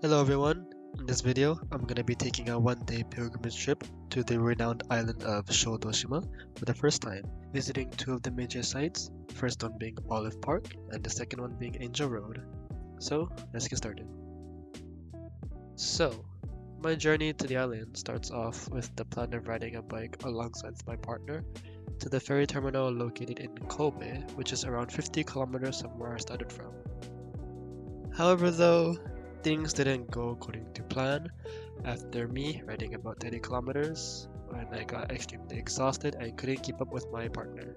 Hello everyone, in this video I'm going to be taking a one-day pilgrimage trip to the renowned island of Shodoshima for the first time, visiting two of the major sites, the first one being Olive Park and the second one being Angel Road. So let's get started. So, my journey to the island starts off with the plan of riding a bike alongside my partner to the ferry terminal located in Kobe, which is around 50 kilometers from where I started from. However though, things didn't go according to plan. After me riding about 30 kilometers, when I got extremely exhausted and couldn't keep up with my partner.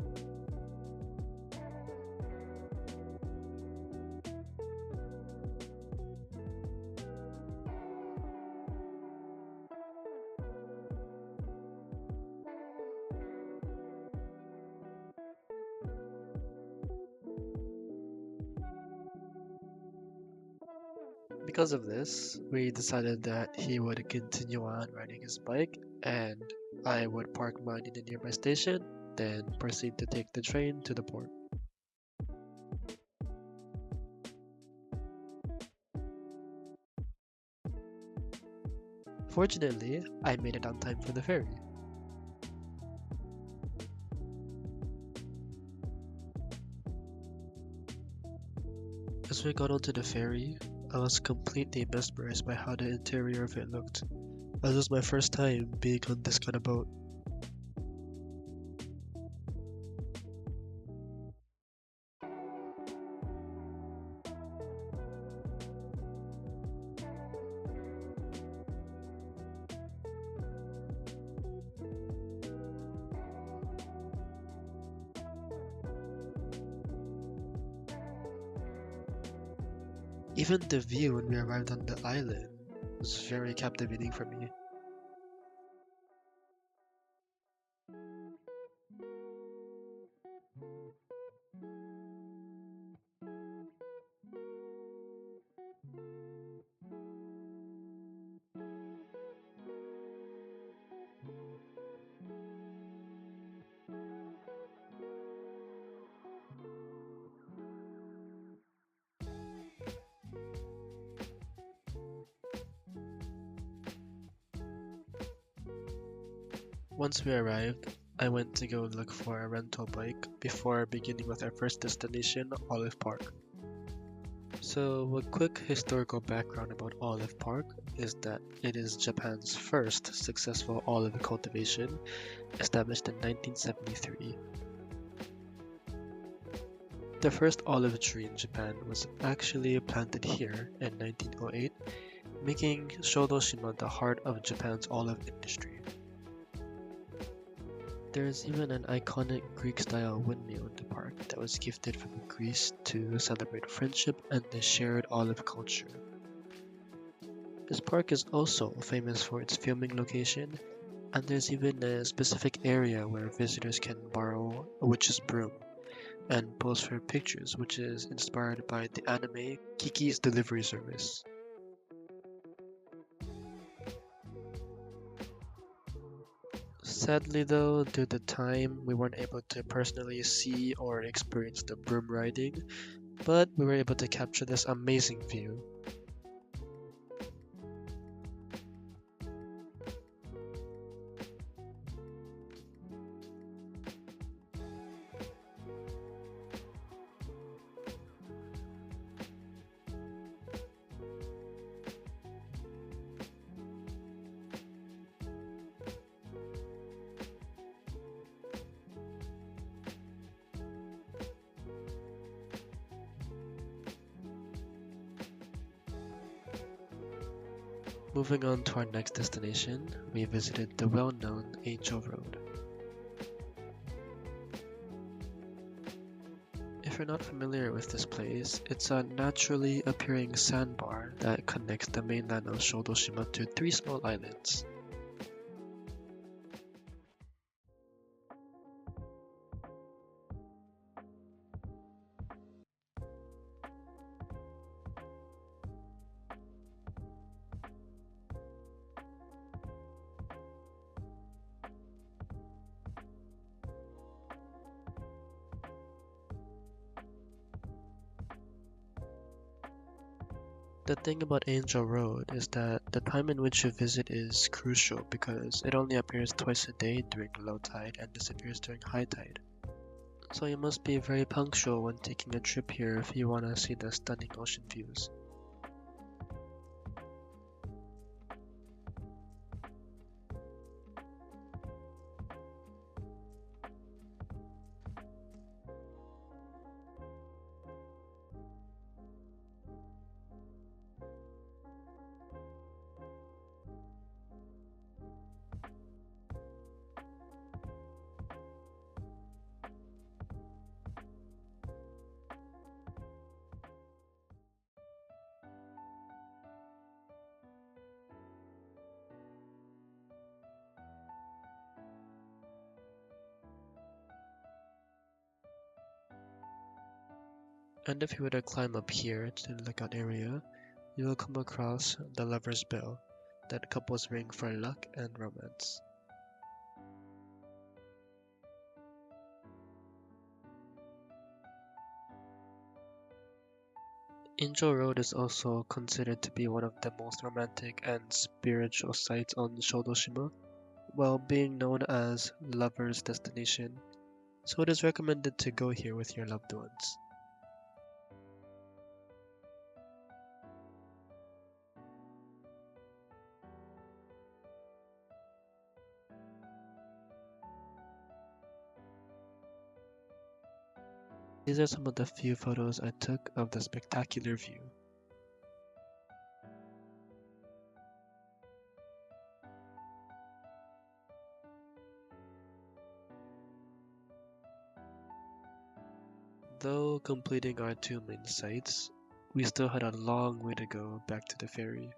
Because of this, we decided that he would continue on riding his bike and I would park mine in a nearby station, then proceed to take the train to the port. Fortunately, I made it on time for the ferry. As we got onto the ferry, I was completely mesmerized by how the interior of it looked. This was my first time being on this kind of boat. Even the view when we arrived on the island was very captivating for me. Once we arrived, I went to go look for a rental bike before beginning with our first destination, Olive Park. So, a quick historical background about Olive Park is that it is Japan's first successful olive cultivation, established in 1973. The first olive tree in Japan was actually planted here in 1908, making Shodoshima the heart of Japan's olive industry. There is even an iconic Greek-style windmill in the park that was gifted from Greece to celebrate friendship and the shared olive culture. This park is also famous for its filming location, and there's even a specific area where visitors can borrow a witch's broom and pose for pictures, which is inspired by the anime Kiki's Delivery Service. Sadly though, due to time, we weren't able to personally see or experience the broom riding, but we were able to capture this amazing view. Moving on to our next destination, we visited the well-known Angel Road. If you're not familiar with this place, it's a naturally appearing sandbar that connects the mainland of Shodoshima to three small islands. The thing about Angel Road is that the time in which you visit is crucial because it only appears twice a day during low tide and disappears during high tide. So you must be very punctual when taking a trip here if you want to see the stunning ocean views. And if you were to climb up here to the lookout area, you will come across the Lover's Bell, that couples ring for luck and romance. Angel Road is also considered to be one of the most romantic and spiritual sites on Shodoshima, while being known as Lover's Destination, so it is recommended to go here with your loved ones. These are some of the few photos I took of the spectacular view. Though completing our two main sites, we still had a long way to go back to the ferry.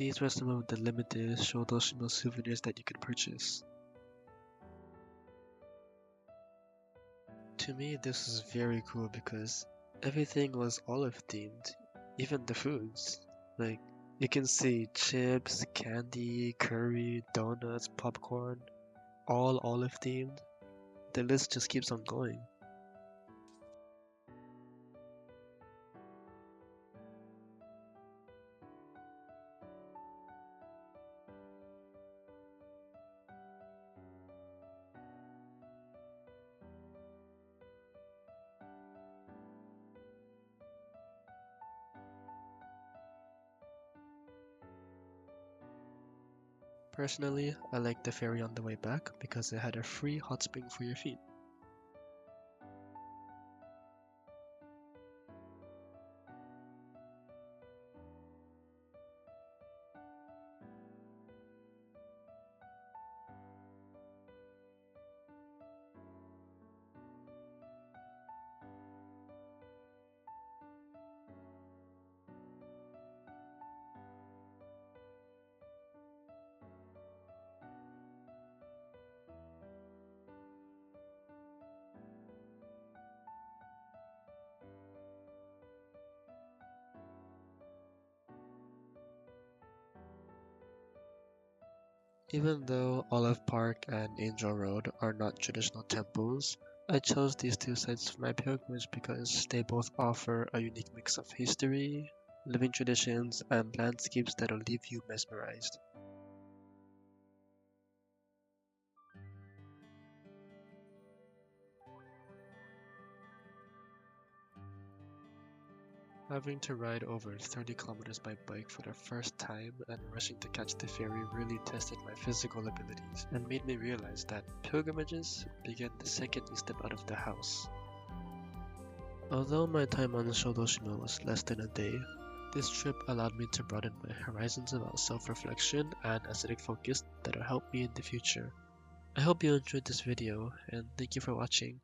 These were some of the limited Shodoshima souvenirs that you could purchase. To me, this was very cool because everything was olive themed, even the foods. Like, you can see chips, candy, curry, donuts, popcorn, all olive themed. The list just keeps on going. Personally, I liked the ferry on the way back because it had a free hot spring for your feet. Even though Olive Park and Angel Road are not traditional temples, I chose these two sites for my pilgrimage because they both offer a unique mix of history, living traditions, and landscapes that'll leave you mesmerized. Having to ride over 30 kilometers by bike for the first time and rushing to catch the ferry really tested my physical abilities and made me realize that pilgrimages begin the second you step out of the house. Although my time on Shodoshima was less than a day, this trip allowed me to broaden my horizons about self-reflection and aesthetic focus that'll help me in the future. I hope you enjoyed this video and thank you for watching.